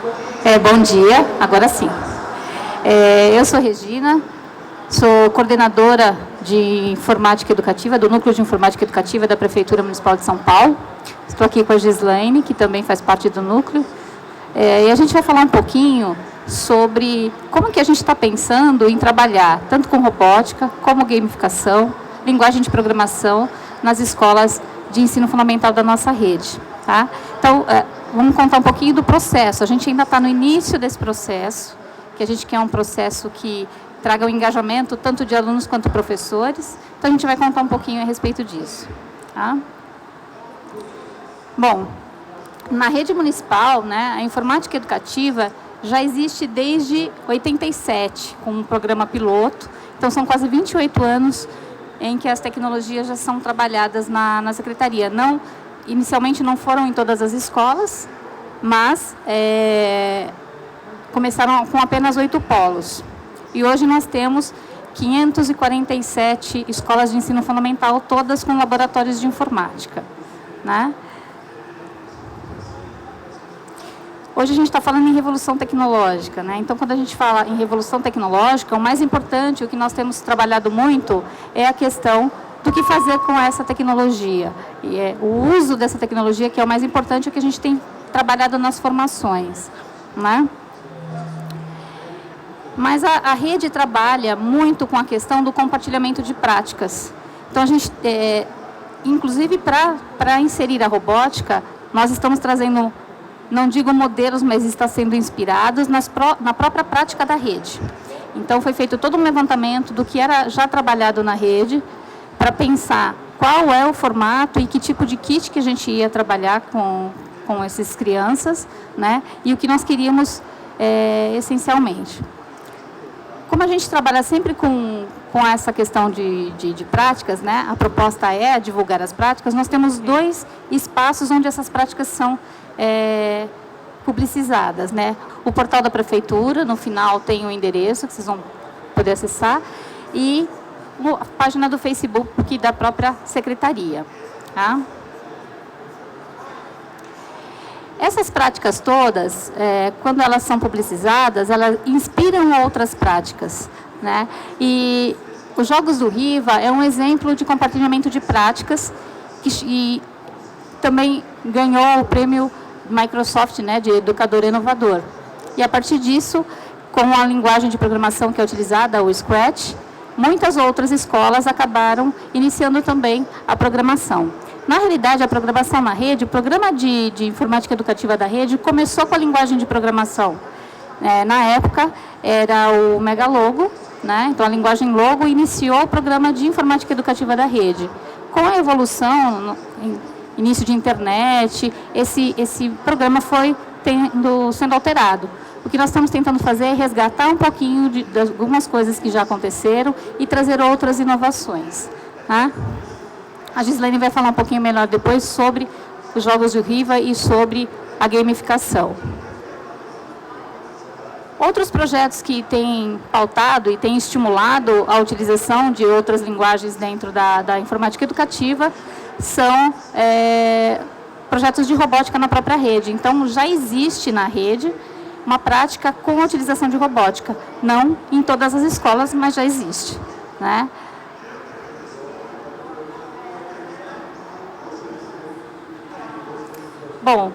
Bom dia, agora sim. Eu sou Regina, sou coordenadora de Informática Educativa, do Núcleo de Informática Educativa da Prefeitura Municipal de São Paulo. Estou aqui com a Gislaine, que também faz parte do núcleo. E a gente vai falar um pouquinho sobre como que a gente está pensando em trabalhar, tanto com robótica, como gamificação, linguagem de programação, nas escolas de ensino fundamental da nossa rede. Tá? Então, vamos contar um pouquinho do processo. A gente ainda está no início desse processo, que a gente quer um processo que traga o engajamento tanto de alunos quanto professores. Então, a gente vai contar um pouquinho a respeito disso. Tá? Bom, na rede municipal, né, a informática educativa já existe desde 87, com um programa piloto. Então, são quase 28 anos em que as tecnologias já são trabalhadas na secretaria. Inicialmente não foram em todas as escolas, mas começaram com apenas 8 polos. E hoje nós temos 547 escolas de ensino fundamental, todas com laboratórios de informática. Né? Hoje a gente está falando em revolução tecnológica, né? Então, quando a gente fala em revolução tecnológica, o mais importante, o que nós temos trabalhado muito, é a questão do que fazer com essa tecnologia. E o uso dessa tecnologia, que é o mais importante, é o que a gente tem trabalhado nas formações. Né? Mas a rede trabalha muito com a questão do compartilhamento de práticas. Então, a gente, inclusive, para inserir a robótica, nós estamos trazendo, não digo modelos, mas está sendo inspirados na própria prática da rede. Então, foi feito todo um levantamento do que era já trabalhado na rede, para pensar qual é o formato e que tipo de kit que a gente ia trabalhar com essas crianças, né? E o que nós queríamos essencialmente. Como a gente trabalha sempre com essa questão de práticas, né? A proposta é divulgar as práticas. Nós temos 2 espaços onde essas práticas são publicizadas, né? O portal da prefeitura, no final tem o endereço que vocês vão poder acessar, e a página do Facebook da própria secretaria. Tá? Essas práticas todas, quando elas são publicizadas, elas inspiram outras práticas. Né? E os Jogos do Riva é um exemplo de compartilhamento de práticas e também ganhou o prêmio Microsoft, né, de Educador Inovador. E a partir disso, com a linguagem de programação que é utilizada, o Scratch, muitas outras escolas acabaram iniciando também a programação. Na realidade, a programação na rede, o programa de informática educativa da rede começou com a linguagem de programação. Na época, era o Megalogo, né? Então a linguagem Logo iniciou o programa de informática educativa da rede. Com a evolução, início de internet, esse programa foi sendo alterado. O que nós estamos tentando fazer é resgatar um pouquinho de algumas coisas que já aconteceram e trazer outras inovações. Tá? A Gislaine vai falar um pouquinho melhor depois sobre os Jogos do Riva e sobre a gamificação. Outros projetos que têm pautado e têm estimulado a utilização de outras linguagens dentro da informática educativa são projetos de robótica na própria rede. Então, já existe na rede uma prática com a utilização de robótica. Não em todas as escolas, mas já existe. Né? Bom,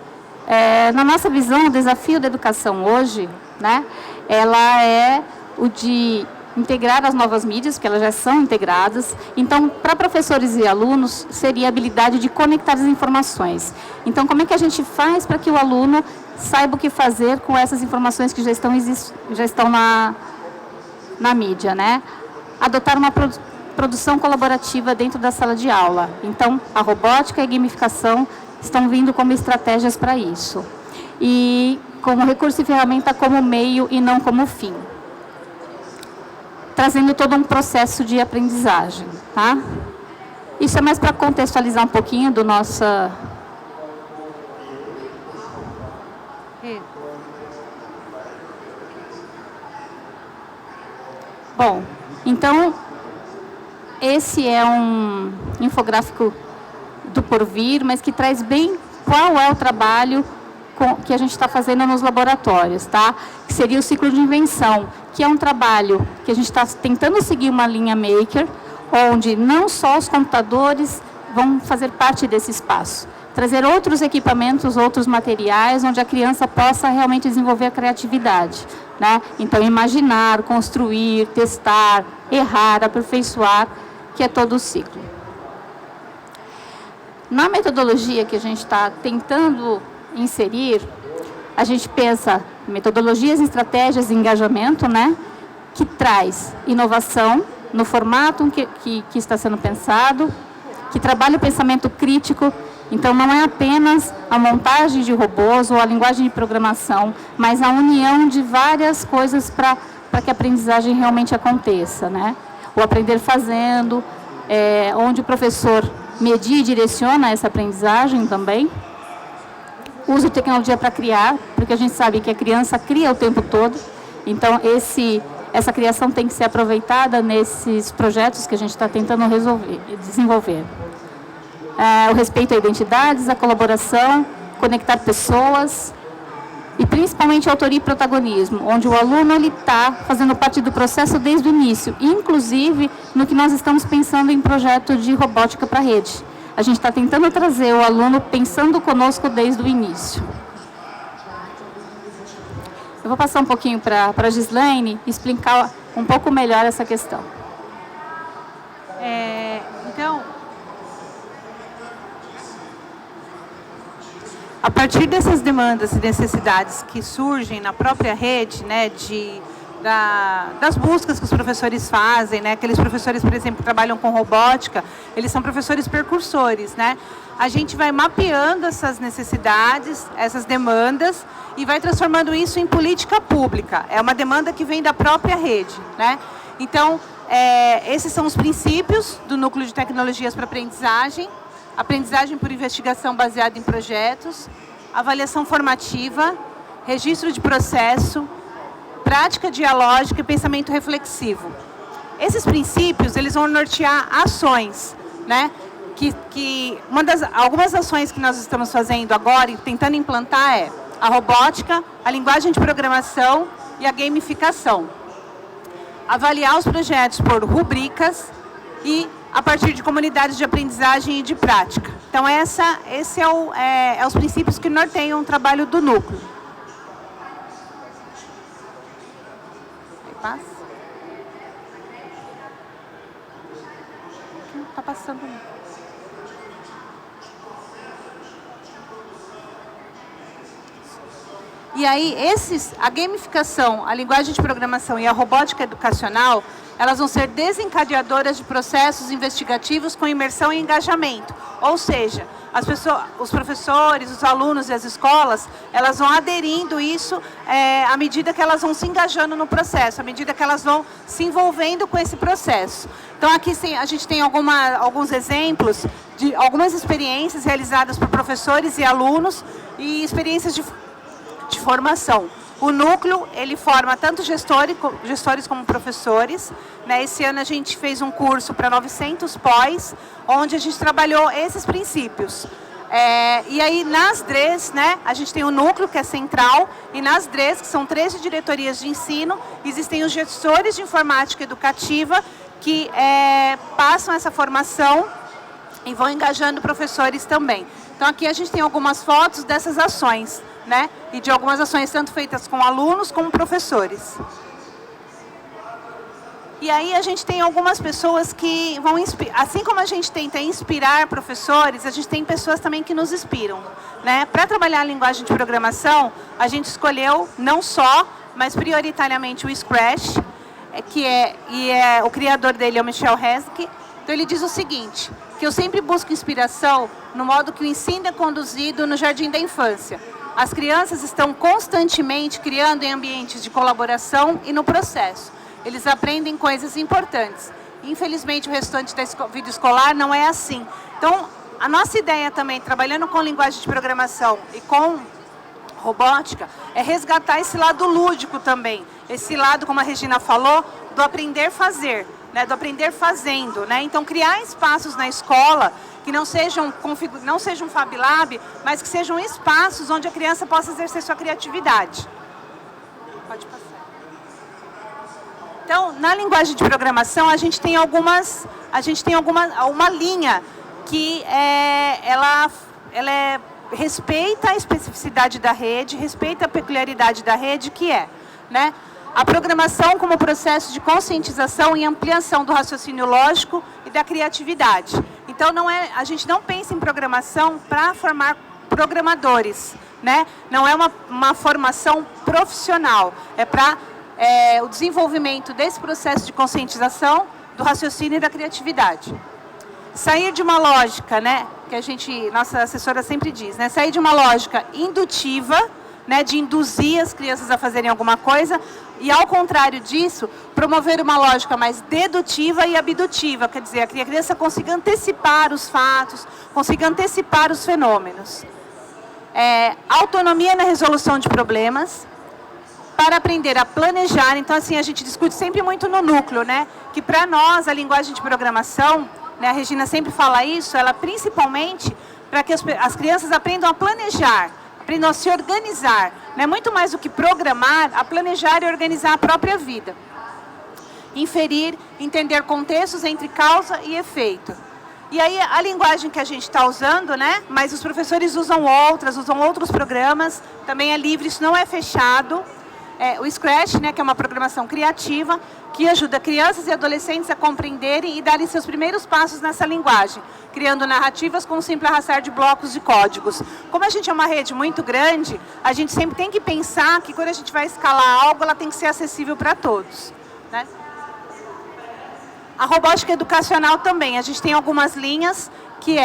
na nossa visão, o desafio da educação hoje, né, ela é o de integrar as novas mídias, porque elas já são integradas. Então, para professores e alunos, seria a habilidade de conectar as informações. Então, como é que a gente faz para que o aluno saiba o que fazer com essas informações que já estão na mídia, né? Adotar uma produção colaborativa dentro da sala de aula. Então, a robótica e a gamificação estão vindo como estratégias para isso. E como recurso e ferramenta como meio e não como fim. Trazendo todo um processo de aprendizagem. Tá? Isso é mais para contextualizar um pouquinho do nosso... Bom, então, esse é um infográfico do porvir, mas que traz bem qual é o trabalho que a gente está fazendo nos laboratórios, tá? Que seria o ciclo de invenção, que é um trabalho que a gente está tentando seguir uma linha maker, onde não só os computadores vão fazer parte desse espaço. Trazer outros equipamentos, outros materiais, onde a criança possa realmente desenvolver a criatividade, né? Então, imaginar, construir, testar, errar, aperfeiçoar, que é todo o ciclo. Na metodologia que a gente está tentando inserir, a gente pensa em metodologias, estratégias de engajamento, né? Que traz inovação no formato que está sendo pensado, que trabalha o pensamento crítico. Então, não é apenas a montagem de robôs ou a linguagem de programação, mas a união de várias coisas para que a aprendizagem realmente aconteça, né? O aprender fazendo, onde o professor medir e direciona essa aprendizagem também. Uso de tecnologia para criar, porque a gente sabe que a criança cria o tempo todo. Então, essa criação tem que ser aproveitada nesses projetos que a gente está tentando desenvolver. O respeito a identidades, a colaboração, conectar pessoas e principalmente autoria e protagonismo, onde o aluno está fazendo parte do processo desde o início, inclusive no que nós estamos pensando em projeto de robótica para a rede. A gente está tentando trazer o aluno pensando conosco desde o início. Eu vou passar um pouquinho para a Gislaine explicar um pouco melhor essa questão. Então, a partir dessas demandas e necessidades que surgem na própria rede, né, das buscas que os professores fazem, né, aqueles professores, por exemplo, que trabalham com robótica, eles são professores percursores, né? A gente vai mapeando essas necessidades, essas demandas e vai transformando isso em política pública. É uma demanda que vem da própria rede, né? Então, esses são os princípios do Núcleo de Tecnologias para Aprendizagem: aprendizagem por investigação baseada em projetos, avaliação formativa, registro de processo, prática dialógica e pensamento reflexivo. Esses princípios, eles vão nortear ações, né? Algumas ações que nós estamos fazendo agora e tentando implantar é a robótica, a linguagem de programação e a gamificação. Avaliar os projetos por rubricas e a partir de comunidades de aprendizagem e de prática. Então, esse é os princípios que norteiam o trabalho do núcleo. Aí passa. Não está passando. E aí, a gamificação, a linguagem de programação e a robótica educacional, elas vão ser desencadeadoras de processos investigativos com imersão e engajamento. Ou seja, os professores, os alunos e as escolas, elas vão aderindo isso à medida que elas vão se engajando no processo, à medida que elas vão se envolvendo com esse processo. Então, aqui a gente tem alguns exemplos de algumas experiências realizadas por professores e alunos e experiências de formação. O núcleo, ele forma tanto gestores como professores, né? Esse ano a gente fez um curso para 900 pós, onde a gente trabalhou esses princípios. E aí, nas DREs, né, a gente tem o núcleo, que é central, e nas DREs, que são 13 diretorias de ensino, existem os gestores de informática educativa, que passam essa formação e vão engajando professores também. Então, aqui a gente tem algumas fotos dessas ações, né? E de algumas ações tanto feitas com alunos como professores. E aí a gente tem algumas pessoas que vão inspirar, assim como a gente tenta inspirar professores, a gente tem pessoas também que nos inspiram, né? Para trabalhar a linguagem de programação, a gente escolheu não só, mas prioritariamente o Scratch, o criador dele é o Michel Hesky. Então ele diz o seguinte, que eu sempre busco inspiração no modo que o ensino é conduzido no jardim da infância. As crianças estão constantemente criando em ambientes de colaboração e no processo. Eles aprendem coisas importantes. Infelizmente, o restante da vida escolar não é assim. Então, a nossa ideia também, trabalhando com linguagem de programação e com robótica, é resgatar esse lado lúdico também. Esse lado, como a Regina falou, do aprender a fazer, né? Do aprender fazendo, né? Então, criar espaços na escola que não sejam Fab Lab, mas que sejam espaços onde a criança possa exercer sua criatividade. Pode passar. Então, na linguagem de programação, a gente tem uma linha que ela respeita a especificidade da rede, respeita a peculiaridade da rede, que é, né, a programação como processo de conscientização e ampliação do raciocínio lógico e da criatividade. Então, a gente não pensa em programação para formar programadores, né? Não é uma formação profissional, é para o desenvolvimento desse processo de conscientização do raciocínio e da criatividade. Sair de uma lógica, né, que nossa assessora sempre diz, né, sair de uma lógica indutiva, né, de induzir as crianças a fazerem alguma coisa, e ao contrário disso, promover uma lógica mais dedutiva e abdutiva, quer dizer, que a criança consiga antecipar os fatos, consiga antecipar os fenômenos. Autonomia na resolução de problemas, para aprender a planejar. Então, assim, a gente discute sempre muito no núcleo, né, que para nós a linguagem de programação, né, a Regina sempre fala isso, ela principalmente para que as crianças aprendam a planejar, aprendam a se organizar, né, muito mais do que programar, a planejar e organizar a própria vida. Inferir, entender contextos entre causa e efeito. E aí a linguagem que a gente está usando, né, mas os professores usam outros programas, também é livre, isso não é fechado. O Scratch, né, que é uma programação criativa, que ajuda crianças e adolescentes a compreenderem e darem seus primeiros passos nessa linguagem, criando narrativas com um simples arrastar de blocos de códigos. Como a gente é uma rede muito grande, a gente sempre tem que pensar que quando a gente vai escalar algo, ela tem que ser acessível para todos, né? A robótica educacional também, a gente tem algumas linhas que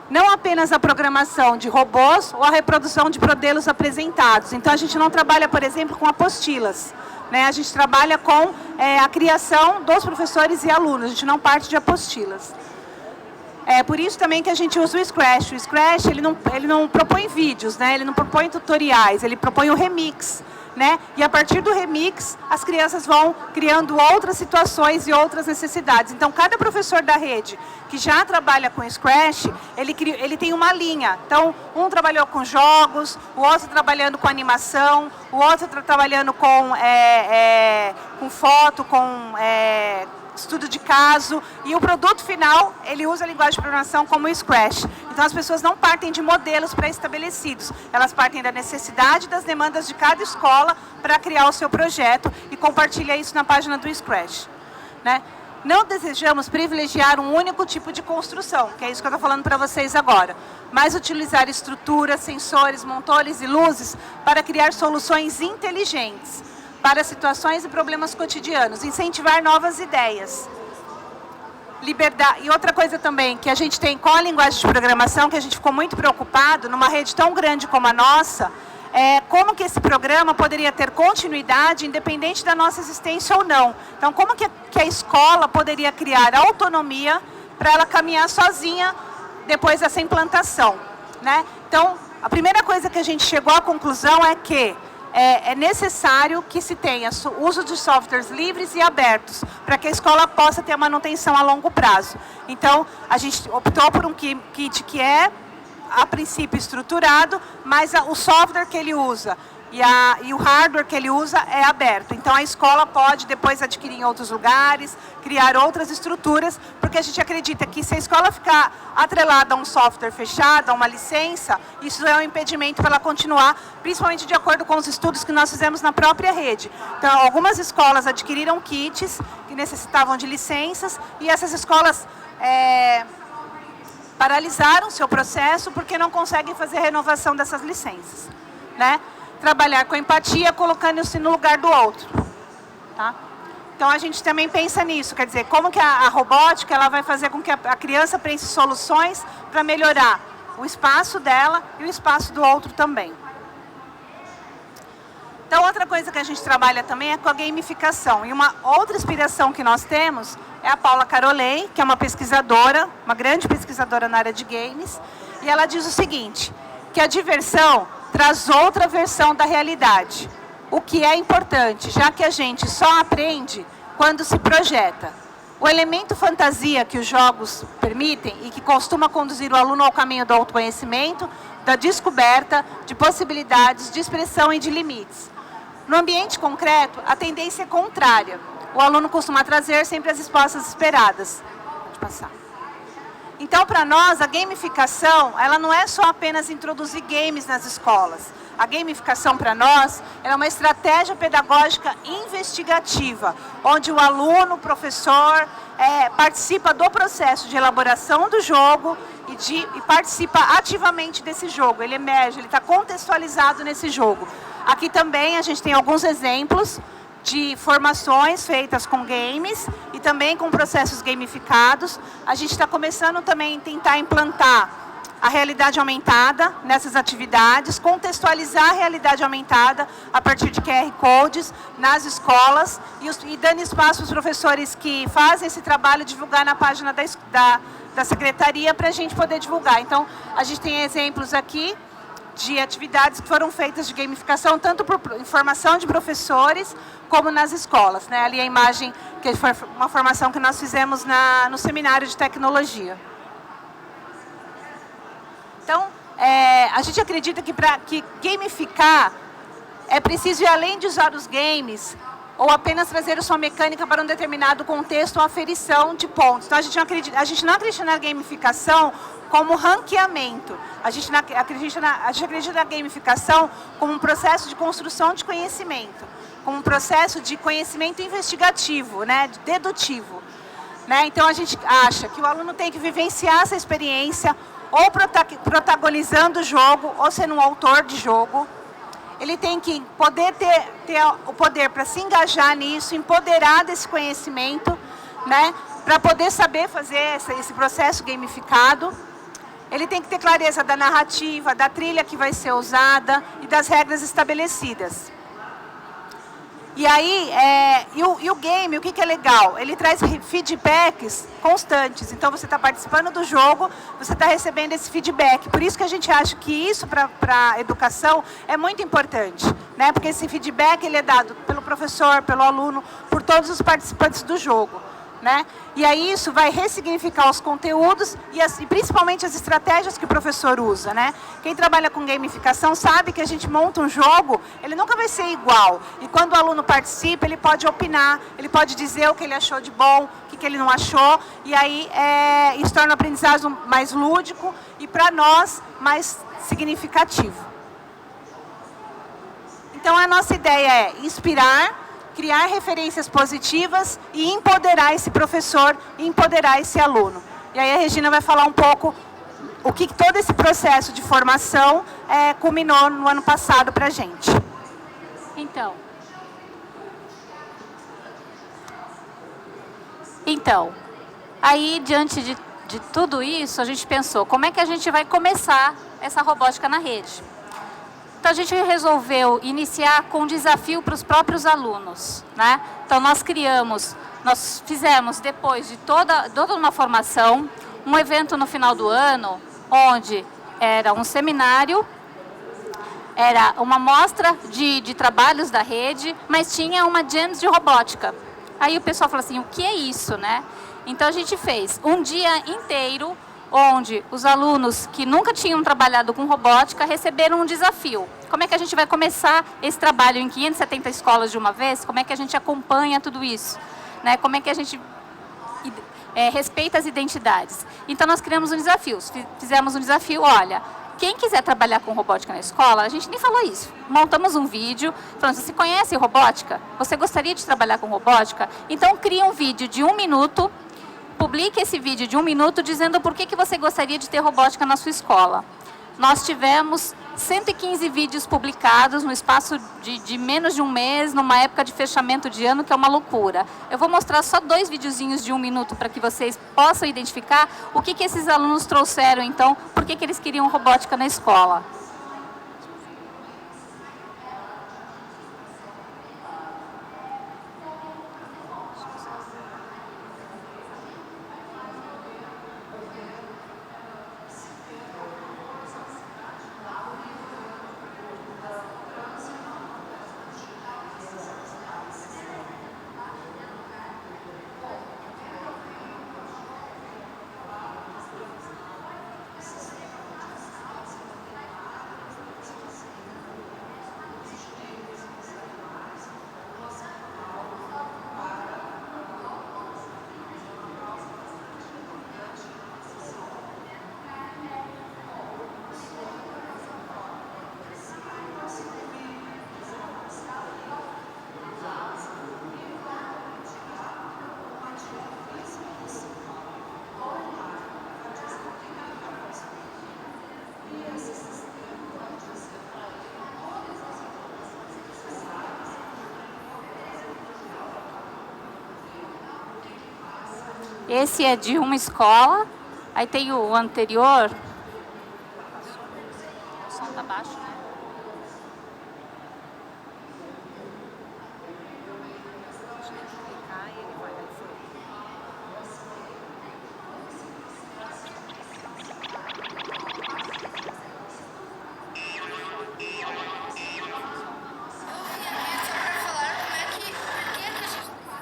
não apenas a programação de robôs ou a reprodução de modelos apresentados. Então, a gente não trabalha, por exemplo, com apostilas, né? A gente trabalha com a criação dos professores e alunos, a gente não parte de apostilas. Por isso também que a gente usa o Scratch. O Scratch, ele não propõe vídeos, né? Ele não propõe tutoriais, ele propõe o remix, né? E a partir do remix, as crianças vão criando outras situações e outras necessidades. Então, cada professor da rede que já trabalha com Scratch, ele tem uma linha. Então, um trabalhou com jogos, o outro trabalhando com animação, o outro trabalhando com foto, com estudo de caso, e o produto final, ele usa a linguagem de programação como o Scratch. Então, as pessoas não partem de modelos pré-estabelecidos, elas partem da necessidade, das demandas de cada escola para criar o seu projeto e compartilha isso na página do Scratch, né? Não desejamos privilegiar um único tipo de construção, que é isso que eu estou falando para vocês agora, mas utilizar estruturas, sensores, motores e luzes para criar soluções inteligentes para situações e problemas cotidianos, incentivar novas ideias. Liberdade. E outra coisa também que a gente tem com a linguagem de programação, que a gente ficou muito preocupado, numa rede tão grande como a nossa, como que esse programa poderia ter continuidade independente da nossa existência ou não. Então, como que a escola poderia criar autonomia para ela caminhar sozinha depois dessa implantação, né? Então, a primeira coisa que a gente chegou à conclusão é que é necessário que se tenha uso de softwares livres e abertos, para que a escola possa ter a manutenção a longo prazo. Então, a gente optou por um kit que a princípio estruturado, mas o software que ele usa e o hardware que ele usa é aberto. Então, a escola pode depois adquirir em outros lugares, criar outras estruturas, porque a gente acredita que se a escola ficar atrelada a um software fechado, a uma licença, isso é um impedimento para ela continuar, principalmente de acordo com os estudos que nós fizemos na própria rede. Então, algumas escolas adquiriram kits que necessitavam de licenças, e essas escolas paralisaram seu processo porque não conseguem fazer a renovação dessas licenças, né? Trabalhar com empatia, colocando-se no lugar do outro, tá? Então, a gente também pensa nisso, quer dizer, como que a robótica ela vai fazer com que a criança pense soluções para melhorar o espaço dela e o espaço do outro também. Então, outra coisa que a gente trabalha também é com a gamificação. E uma outra inspiração que nós temos é a Paula Carolei, que é uma pesquisadora, uma grande pesquisadora na área de games, e ela diz o seguinte, que a diversão traz outra versão da realidade, o que é importante, já que a gente só aprende quando se projeta. O elemento fantasia que os jogos permitem e que costuma conduzir o aluno ao caminho do autoconhecimento, da descoberta, de possibilidades, de expressão e de limites. No ambiente concreto, a tendência é contrária. O aluno costuma trazer sempre as respostas esperadas. Pode passar. Então, para nós, a gamificação, ela não é só apenas introduzir games nas escolas. A gamificação, para nós, é uma estratégia pedagógica investigativa, onde o aluno, o professor, participa do processo de elaboração do jogo e participa ativamente desse jogo. Ele emerge, ele está contextualizado nesse jogo. Aqui também a gente tem alguns exemplos de formações feitas com games e também com processos gamificados. A gente está começando também a tentar implantar a realidade aumentada nessas atividades, contextualizar a realidade aumentada a partir de QR Codes nas escolas e dando espaço aos professores que fazem esse trabalho divulgar na página da secretaria para a gente poder divulgar. Então, a gente tem exemplos aqui de atividades que foram feitas de gamificação, tanto por informação de professores, como nas escolas, né? Ali a imagem, que foi uma formação que nós fizemos no seminário de tecnologia. Então, a gente acredita que para gamificar, é preciso ir além de usar os games, ou apenas trazer a sua mecânica para um determinado contexto ou aferição de pontos. Então, a gente não acredita na gamificação como ranqueamento. A gente acredita na gamificação como um processo de construção de conhecimento, como um processo de conhecimento investigativo, né, dedutivo. Né? Então, a gente acha que o aluno tem que vivenciar essa experiência, ou protagonizando o jogo, ou sendo um autor de jogo. Ele tem que poder ter o poder para se engajar nisso, empoderar desse conhecimento, né, para poder saber fazer esse processo gamificado. Ele tem que ter clareza da narrativa, da trilha que vai ser usada e das regras estabelecidas. E aí, o game, o que é legal? Ele traz feedbacks constantes. Então, você está participando do jogo, você está recebendo esse feedback. Por isso que a gente acha que isso, para a educação, é muito importante. Né? Porque esse feedback ele é dado pelo professor, pelo aluno, por todos os participantes do jogo. Né? E aí isso vai ressignificar os conteúdos e principalmente as estratégias que o professor usa. Né? Quem trabalha com gamificação sabe que a gente monta um jogo, ele nunca vai ser igual. E quando o aluno participa, ele pode opinar, ele pode dizer o que ele achou de bom, o que ele não achou. E aí isso torna o aprendizado mais lúdico e, para nós, mais significativo. Então, a nossa ideia é inspirar, criar referências positivas e empoderar esse professor e empoderar esse aluno. E aí a Regina vai falar um pouco o que todo esse processo de formação culminou no ano passado para a gente. Então, aí diante de tudo isso, a gente pensou, como é que a gente vai começar essa robótica na rede? Então, a gente resolveu iniciar com um desafio para os próprios alunos. Né? Então, nós fizemos, depois de toda uma formação, um evento no final do ano, onde era um seminário, era uma mostra de trabalhos da rede, mas tinha uma jams de robótica. Aí o pessoal falou assim, o que é isso? Né? Então, a gente fez um dia inteiro, onde os alunos que nunca tinham trabalhado com robótica receberam um desafio. Como é que a gente vai começar esse trabalho em 570 escolas de uma vez? Como é que a gente acompanha tudo isso? Né? Como é que a gente respeita as identidades? Então, nós criamos um desafio. Fizemos um desafio, olha, quem quiser trabalhar com robótica na escola, a gente nem falou isso. Montamos um vídeo, falando, você conhece robótica? Você gostaria de trabalhar com robótica? Então, cria um vídeo de 1 minuto, publique esse vídeo de 1 minuto dizendo por que você gostaria de ter robótica na sua escola. Nós tivemos 115 vídeos publicados no espaço de menos de um mês, numa época de fechamento de ano, que é uma loucura. Eu vou mostrar só 2 videozinhos de 1 minuto para que vocês possam identificar o que esses alunos trouxeram, então, por que eles queriam robótica na escola. Esse é de uma escola. Aí tem o anterior. O som está baixo, né?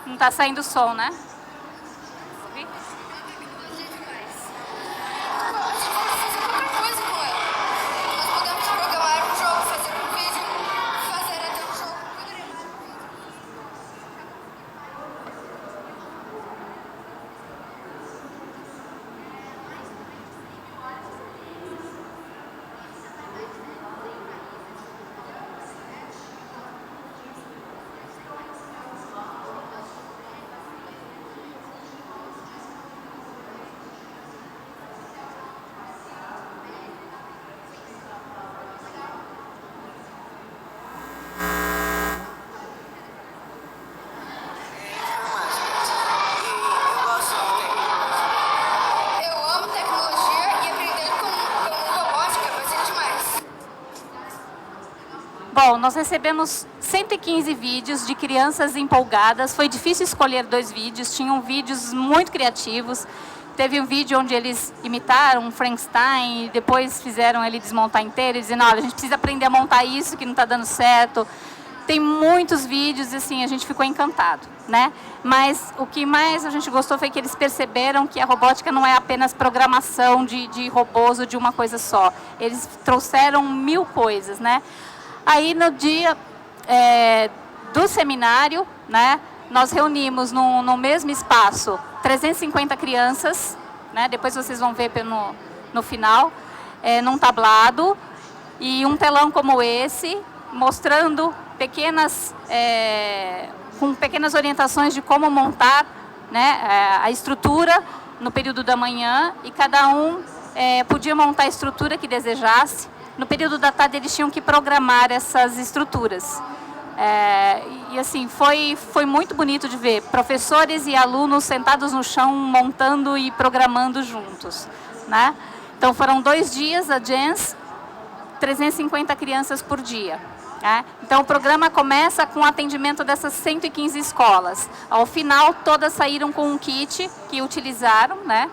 Não está saindo som, né? Bom, nós recebemos 115 vídeos de crianças empolgadas. Foi difícil escolher 2 vídeos, tinham vídeos muito criativos. Teve um vídeo onde eles imitaram um Frankenstein e depois fizeram ele desmontar inteiro e dizendo, olha, a gente precisa aprender a montar isso que não está dando certo. Tem muitos vídeos e assim, a gente ficou encantado, né? Mas o que mais a gente gostou foi que eles perceberam que a robótica não é apenas programação de robôs ou de uma coisa só. Eles trouxeram 1000 coisas, né? Aí, no dia do seminário, né, nós reunimos no mesmo espaço 350 crianças, né, depois vocês vão ver no final, num tablado, e um telão como esse, mostrando com pequenas orientações de como montar, né, a estrutura no período da manhã, e cada um podia montar a estrutura que desejasse. No período da tarde, eles tinham que programar essas estruturas. E assim, foi muito bonito de ver professores e alunos sentados no chão, montando e programando juntos, né? Então, foram 2 dias a Jens, 350 crianças por dia. Né? Então, o programa começa com o atendimento dessas 115 escolas. Ao final, todas saíram com um kit que utilizaram, né?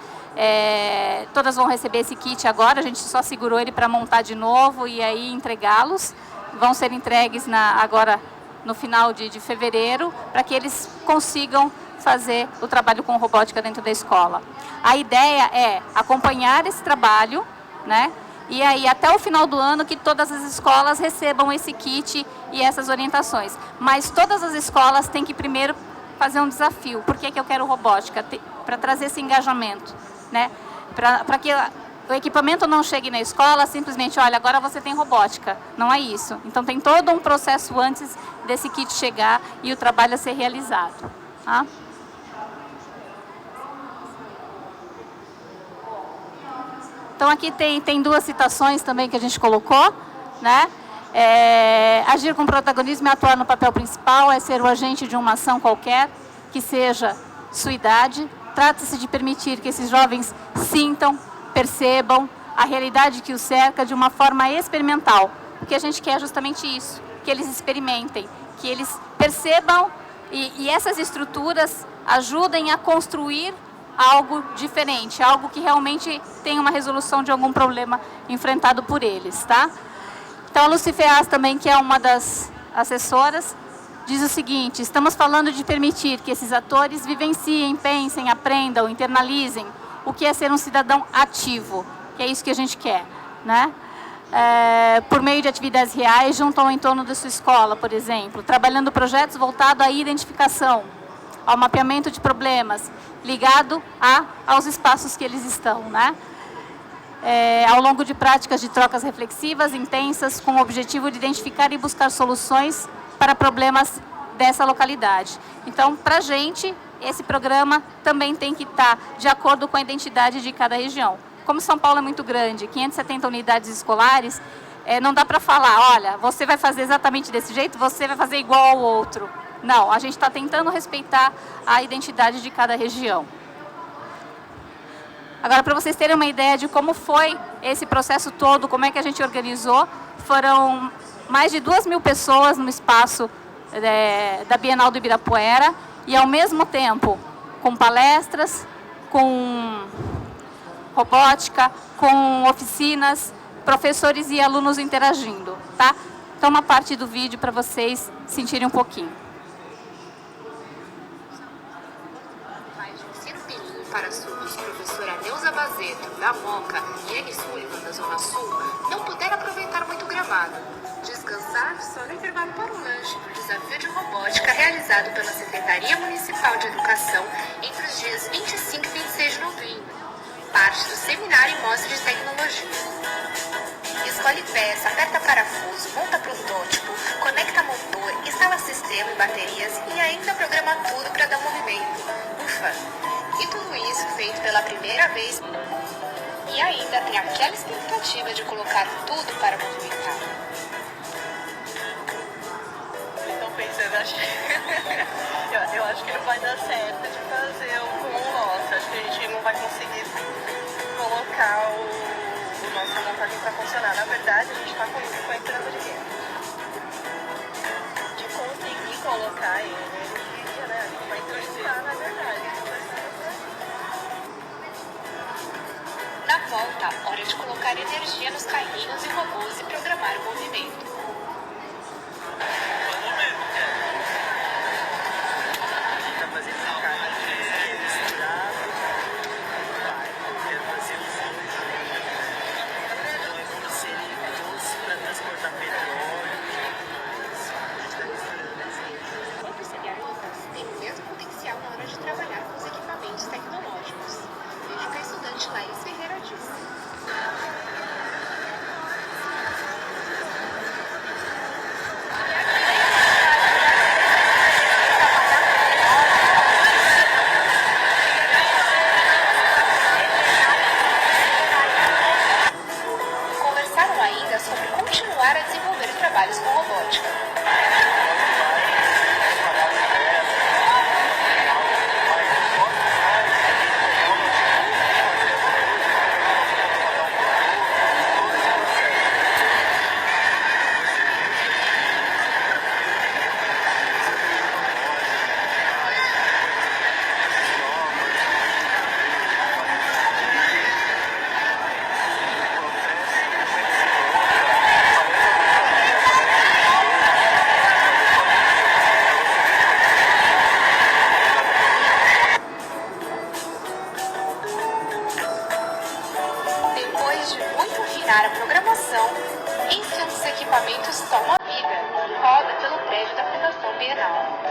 Todas vão receber esse kit agora, a gente só segurou ele para montar de novo e aí entregá-los. Vão ser entregues agora no final de fevereiro, para que eles consigam fazer o trabalho com robótica dentro da escola. A ideia é acompanhar esse trabalho, né? E aí até o final do ano que todas as escolas recebam esse kit e essas orientações. Mas todas as escolas têm que primeiro fazer um desafio. Por que eu quero robótica? Para trazer esse engajamento. Né? Para que o equipamento não chegue na escola, simplesmente, olha, agora você tem robótica. Não é isso. Então, tem todo um processo antes desse kit chegar e o trabalho a ser realizado. Tá? Então, aqui tem 2 citações também que a gente colocou. Né? Agir com protagonismo é atuar no papel principal, é ser o agente de uma ação qualquer, que seja sua idade. Trata-se de permitir que esses jovens sintam, percebam a realidade que os cerca de uma forma experimental. O que a gente quer é justamente isso, que eles experimentem, que eles percebam e essas estruturas ajudem a construir algo diferente, algo que realmente tenha uma resolução de algum problema enfrentado por eles. Tá? Então, a Lucy Feaz também, que é uma das assessoras, diz o seguinte: estamos falando de permitir que esses atores vivenciem, pensem, aprendam, internalizem o que é ser um cidadão ativo, que é isso que a gente quer, né? Por meio de atividades reais, junto ao entorno da sua escola, por exemplo, trabalhando projetos voltados à identificação, ao mapeamento de problemas, ligado aos espaços que eles estão, né? Ao longo de práticas de trocas reflexivas, intensas, com o objetivo de identificar e buscar soluções para problemas dessa localidade. Então, para a gente, esse programa também tem que estar de acordo com a identidade de cada região. Como São Paulo é muito grande, 570 unidades escolares, não dá para falar, olha, você vai fazer exatamente desse jeito, você vai fazer igual ao outro. Não, a gente está tentando respeitar a identidade de cada região. Agora, para vocês terem uma ideia de como foi esse processo todo, como é que a gente organizou, foram mais de 2.000 pessoas no espaço da Bienal do Ibirapuera e, ao mesmo tempo, com palestras, com robótica, com oficinas, professores e alunos interagindo, tá? Então, uma parte do vídeo para vocês sentirem um pouquinho. Para surdos, professora Neuza Bazeto, da Moca, e Anne Sullivan, da Zona Sul, não puderam aproveitar muito o gramado. Descansar só no intervalo para o lanche do desafio de robótica realizado pela Secretaria Municipal de Educação entre os dias 25 e 26 de novembro. Parte do seminário e mostra de tecnologia. Escolhe peça, aperta parafuso, monta protótipo, conecta motor, instala sistema e baterias e ainda programa tudo para dar movimento. Ufa! E tudo isso feito pela primeira vez. E ainda tem aquela expectativa de colocar tudo para movimentar. Estou pensando, eu acho que não vai dar certo de fazer com o nosso. Acho que a gente não vai conseguir colocar o nossa montagem para funcionar. Na verdade, a gente está com a esperança de quê? De conseguir colocar ele, né? A gente vai testar, na verdade. Na volta, hora de colocar energia nos carrinhos e robôs e programar o movimento. Tem o mesmo potencial na hora de trabalhar com os equipamentos tecnológicos. Veja o que a estudante Laís Ferreira disse. Conversaram ainda sobre continuar a desenvolver trabalhos com robótica. Depois de muito afinar a programação, em que um dos equipamentos toma vida, roda pelo prédio da Fundação Bienal.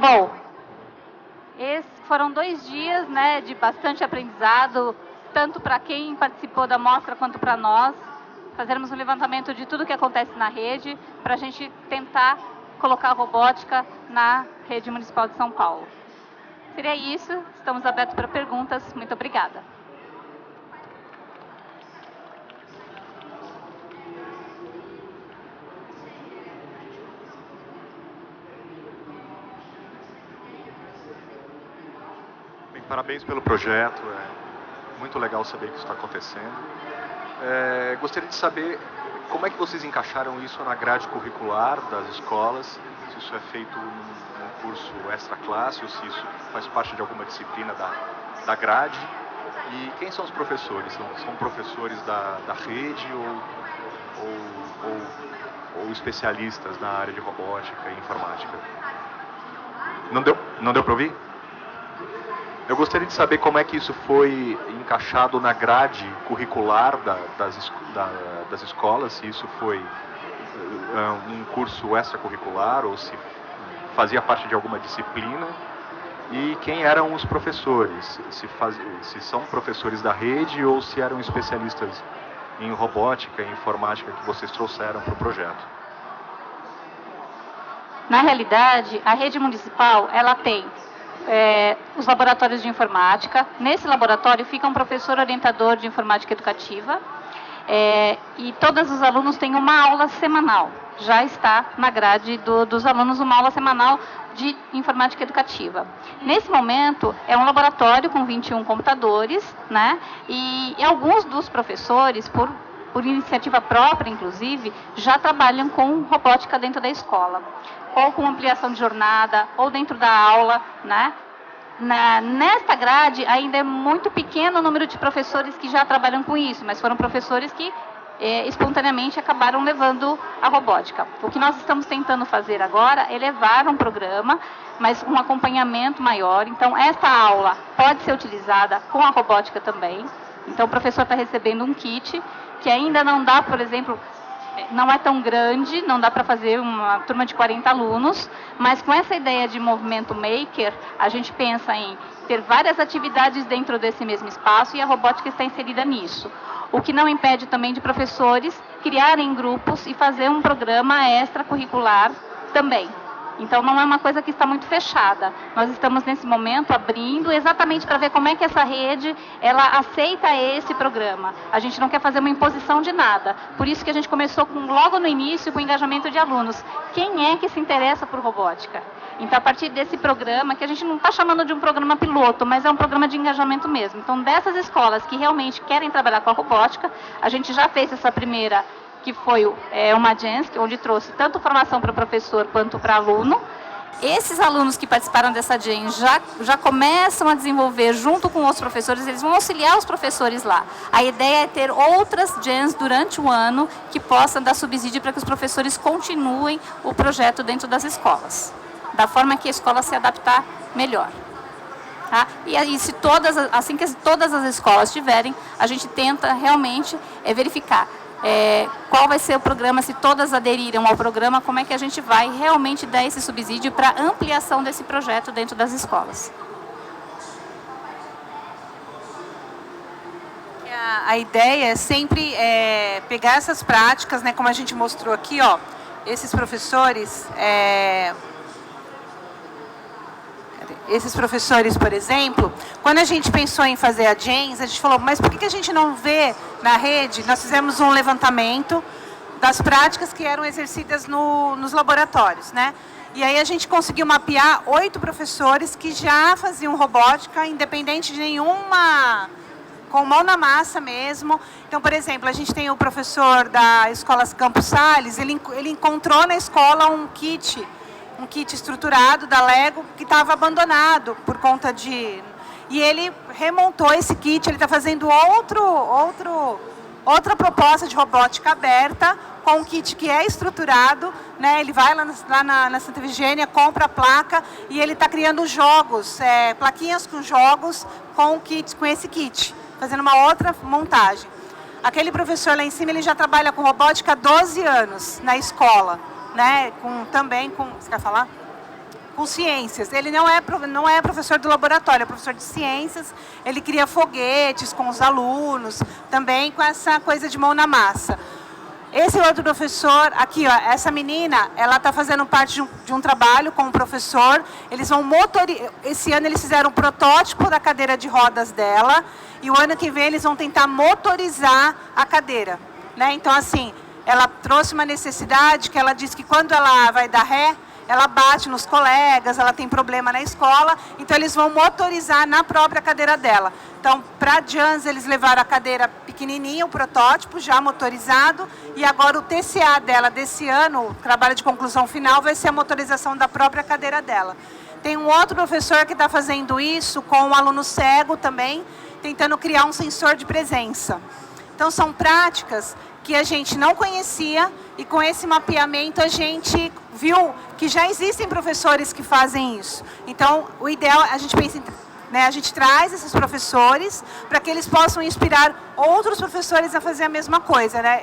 Bom, esses foram 2 dias, né, de bastante aprendizado, tanto para quem participou da mostra quanto para nós. Fazermos um levantamento de tudo que acontece na rede para a gente tentar colocar a robótica na rede municipal de São Paulo. Seria isso, estamos abertos para perguntas. Muito obrigada. Bem, parabéns pelo projeto, é muito legal saber que isso está acontecendo. Gostaria de saber como é que vocês encaixaram isso na grade curricular das escolas, se isso é feito num curso extra classe ou se isso faz parte de alguma disciplina da grade. E quem são os professores? São professores da rede ou especialistas na área de robótica e informática? Não deu para ouvir? Eu gostaria de saber como é que isso foi encaixado na grade curricular das escolas, se isso foi um curso extracurricular ou se fazia parte de alguma disciplina, e quem eram os professores, se são professores da rede ou se eram especialistas em robótica e informática que vocês trouxeram para o projeto. Na realidade, a rede municipal, ela tem os laboratórios de informática. Nesse laboratório fica um professor orientador de informática educativa e todos os alunos têm uma aula semanal. Já está na grade dos alunos uma aula semanal de informática educativa. Nesse momento, é um laboratório com 21 computadores, né? E alguns dos professores, por iniciativa própria, inclusive, já trabalham com robótica dentro da escola, ou com ampliação de jornada, ou dentro da aula, né? Nesta grade, ainda é muito pequeno o número de professores que já trabalham com isso, mas foram professores que espontaneamente acabaram levando a robótica. O que nós estamos tentando fazer agora é levar um programa, mas um acompanhamento maior. Então, esta aula pode ser utilizada com a robótica também. Então, o professor está recebendo um kit, que ainda não dá, por exemplo, não é tão grande, não dá para fazer uma turma de 40 alunos, mas com essa ideia de movimento maker, a gente pensa em ter várias atividades dentro desse mesmo espaço e a robótica está inserida nisso. O que não impede também de professores criarem grupos e fazer um programa extracurricular também. Então, não é uma coisa que está muito fechada. Nós estamos, nesse momento, abrindo exatamente para ver como é que essa rede ela aceita esse programa. A gente não quer fazer uma imposição de nada. Por isso que a gente começou logo no início com o engajamento de alunos. Quem é que se interessa por robótica? Então, a partir desse programa, que a gente não está chamando de um programa piloto, mas é um programa de engajamento mesmo. Então, dessas escolas que realmente querem trabalhar com a robótica, a gente já fez essa primeira, que foi uma Gens, onde trouxe tanto formação para professor quanto para aluno. Esses alunos que participaram dessa Gens já começam a desenvolver junto com os professores, eles vão auxiliar os professores lá. A ideia é ter outras Gens durante o ano que possam dar subsídio para que os professores continuem o projeto dentro das escolas, da forma que a escola se adaptar melhor. Tá? E aí, assim que todas as escolas tiverem, a gente tenta realmente verificar qual vai ser o programa, se todas aderiram ao programa, como é que a gente vai realmente dar esse subsídio para ampliação desse projeto dentro das escolas. A ideia é sempre pegar essas práticas, né, como a gente mostrou aqui, ó, esses professores, por exemplo, quando a gente pensou em fazer a Gens, a gente falou, mas por que a gente não vê na rede? Nós fizemos um levantamento das práticas que eram exercidas nos laboratórios, né? E aí a gente conseguiu mapear 8 professores que já faziam robótica, independente de nenhuma, com mão na massa mesmo. Então, por exemplo, a gente tem o professor da Escola Campos Sales, ele encontrou na escola um kit estruturado da Lego que estava abandonado por conta de... E ele remontou esse kit, ele está fazendo outra proposta de robótica aberta com um kit que é estruturado, né? Ele vai lá na Santa Efigênia, compra a placa e ele está criando jogos, plaquinhas com jogos com esse kit, fazendo uma outra montagem. Aquele professor lá em cima, ele já trabalha com robótica há 12 anos na escola. Né, você quer falar? com ciências. Ele não é professor do laboratório, é professor de ciências. Ele cria foguetes com os alunos, também com essa coisa de mão na massa. Esse outro professor, aqui, ó, essa menina, ela está fazendo parte de um trabalho com o professor. Eles vão esse ano eles fizeram um protótipo da cadeira de rodas dela, e o ano que vem eles vão tentar motorizar a cadeira, né? Então, assim, ela trouxe uma necessidade que ela disse que quando ela vai dar ré, ela bate nos colegas, ela tem problema na escola, então eles vão motorizar na própria cadeira dela. Então, para a Jans, eles levaram a cadeira pequenininha, o protótipo já motorizado, e agora o TCA dela desse ano, o trabalho de conclusão final, vai ser a motorização da própria cadeira dela. Tem um outro professor que está fazendo isso com um aluno cego também, tentando criar um sensor de presença. Então, são práticas que a gente não conhecia, e com esse mapeamento a gente viu que já existem professores que fazem isso. Então, o ideal, a gente pensa, né, a gente traz esses professores para que eles possam inspirar outros professores a fazer a mesma coisa, né?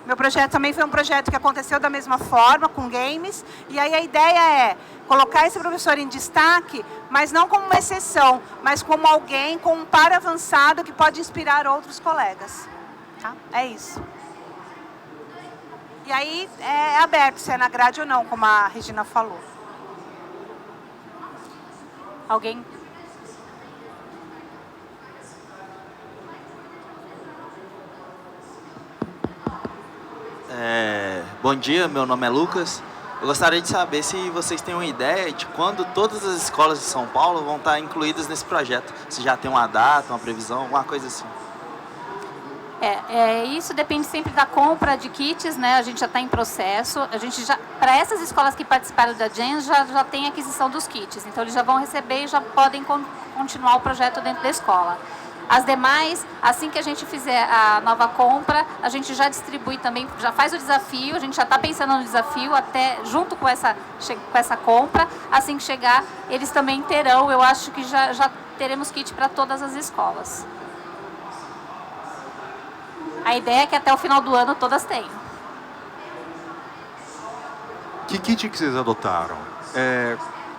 Meu projeto também foi um projeto que aconteceu da mesma forma, com games, e aí a ideia é colocar esse professor em destaque, mas não como uma exceção, mas como alguém com um par avançado que pode inspirar outros colegas. Tá? É isso. E aí é aberto se é na grade ou não, como a Regina falou. Alguém? Bom dia, meu nome é Lucas. Eu gostaria de saber se vocês têm uma ideia de quando todas as escolas de São Paulo vão estar incluídas nesse projeto. Se já tem uma data, uma previsão, alguma coisa assim. Isso depende sempre da compra de kits, né? A gente já está em processo. A gente já, para essas escolas que participaram da Jans, já tem aquisição dos kits. Então, eles já vão receber e já podem continuar o projeto dentro da escola. As demais, assim que a gente fizer a nova compra, a gente já distribui também, já faz o desafio, a gente já está pensando no desafio até junto com essa compra. Assim que chegar, eles também terão, eu acho que já teremos kit para todas as escolas. A ideia é que até o final do ano todas tenham. Que kit que vocês adotaram?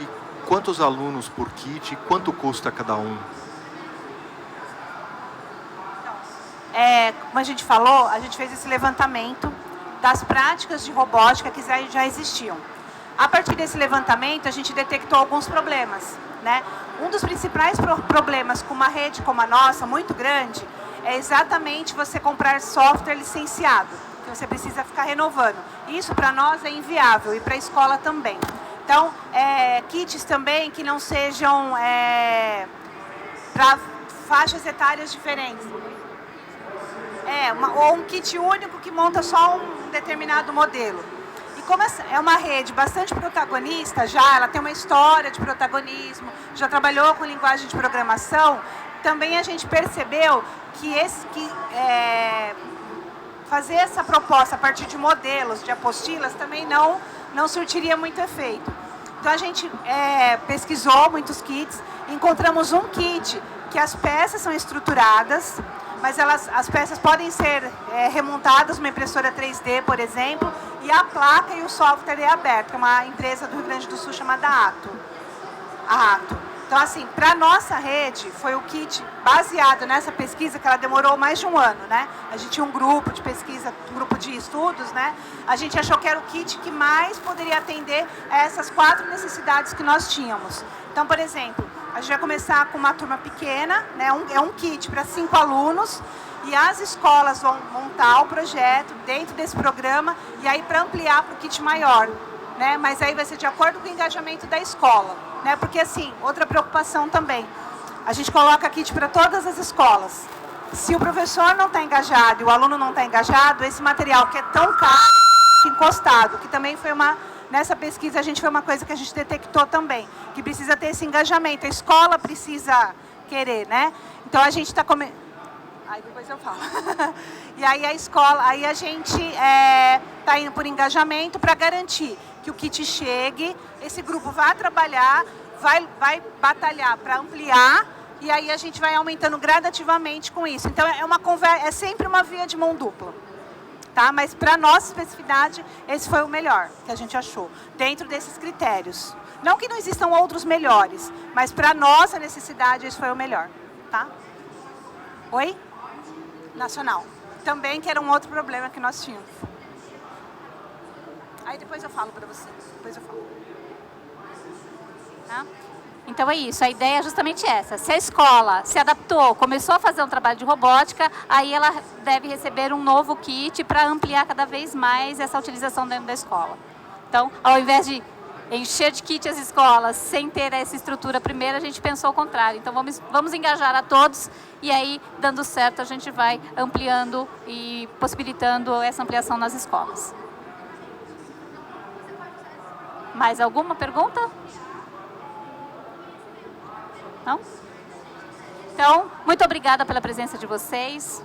E quantos alunos por kit? Quanto custa cada um? Como a gente falou, a gente fez esse levantamento das práticas de robótica que já existiam. A partir desse levantamento, a gente detectou alguns problemas, né? Um dos principais problemas com uma rede como a nossa, muito grande, é exatamente você comprar software licenciado, que você precisa ficar renovando. Isso para nós é inviável e para a escola também. Então, kits também que não sejam para faixas etárias diferentes. Ou um kit único que monta só um determinado modelo. E como é uma rede bastante protagonista já, ela tem uma história de protagonismo, já trabalhou com linguagem de programação, também a gente percebeu que fazer essa proposta a partir de modelos, de apostilas, também não surtiria muito efeito. Então, a gente pesquisou muitos kits, encontramos um kit que as peças são estruturadas, mas as peças podem ser remontadas numa impressora 3D, por exemplo, e a placa e o software é aberto, que é uma empresa do Rio Grande do Sul chamada Ato. Então, assim, para a nossa rede, foi o kit baseado nessa pesquisa, que ela demorou mais de um ano, né? A gente tinha um grupo de pesquisa, um grupo de estudos, né? A gente achou que era o kit que mais poderia atender a essas 4 necessidades que nós tínhamos. Então, por exemplo, a gente vai começar com uma turma pequena, né? É um kit para 5 alunos, e as escolas vão montar o projeto dentro desse programa, e aí para ampliar para o kit maior, né? Mas aí vai ser de acordo com o engajamento da escola, né? Porque, assim, outra preocupação também, a gente coloca kit para todas as escolas. Se o professor não está engajado e o aluno não está engajado, esse material que é tão caro, fica encostado, que também foi nessa pesquisa foi uma coisa que a gente detectou também, que precisa ter esse engajamento, a escola precisa querer, né? Então, a gente está Aí depois eu falo. E aí a gente está indo por engajamento para garantir que o kit chegue, esse grupo vai trabalhar, vai batalhar para ampliar, e aí a gente vai aumentando gradativamente com isso. Então, é sempre uma via de mão dupla. Tá? Mas para nossa especificidade, esse foi o melhor que a gente achou, dentro desses critérios. Não que não existam outros melhores, mas para nossa necessidade, esse foi o melhor. Tá? Oi? Nacional. Também que era um outro problema que nós tínhamos. Aí depois eu falo para você. Depois eu falo. Tá? Então é isso, a ideia é justamente essa. Se a escola se adaptou, começou a fazer um trabalho de robótica, aí ela deve receber um novo kit para ampliar cada vez mais essa utilização dentro da escola. Então, ao invés de encher de kit as escolas sem ter essa estrutura primeiro, a gente pensou o contrário. Então vamos engajar a todos e aí, dando certo, a gente vai ampliando e possibilitando essa ampliação nas escolas. Mais alguma pergunta? Não? Então, muito obrigada pela presença de vocês.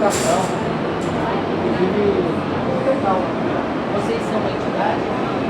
educação. Inclusive, muito legal. Vocês são uma entidade